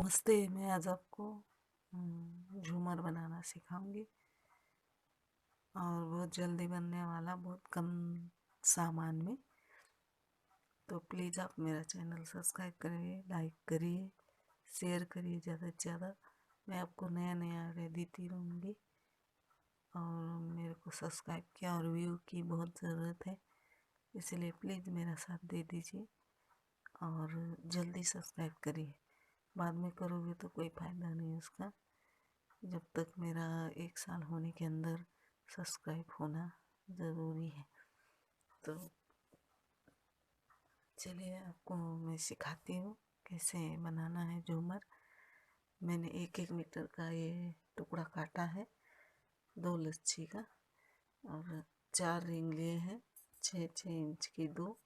नमस्ते। मैं आज आपको झूमर बनाना सिखाऊंगी और बहुत जल्दी बनने वाला, बहुत कम सामान में। तो प्लीज़ आप मेरा चैनल सब्सक्राइब करिए, लाइक करिए, शेयर करिए ज़्यादा से ज़्यादा। मैं आपको नया नया आइडिया देती रहूँगी और मेरे को सब्सक्राइब किया और व्यू की बहुत ज़रूरत है, इसलिए प्लीज़ मेरा साथ दे दीजिए और जल्दी सब्सक्राइब करिए। बाद में करोगे तो कोई फ़ायदा नहीं उसका। जब तक मेरा 1 साल होने के अंदर सब्सक्राइब होना ज़रूरी है। तो चलिए आपको मैं सिखाती हूँ कैसे बनाना है झूमर। मैंने 1-1 मीटर का ये टुकड़ा काटा है, 2 लच्छी का, और 4 रिंग लिए हैं, 6-6 इंच की 2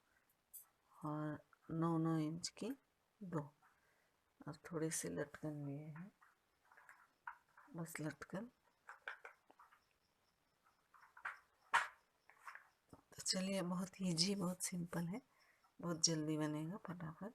और 9-9 इंच की 2, और थोड़े से लटकन लिए हैं, बस लटकन। तो चलिए, बहुत ईजी, बहुत सिंपल है, बहुत जल्दी बनेगा फटाफट।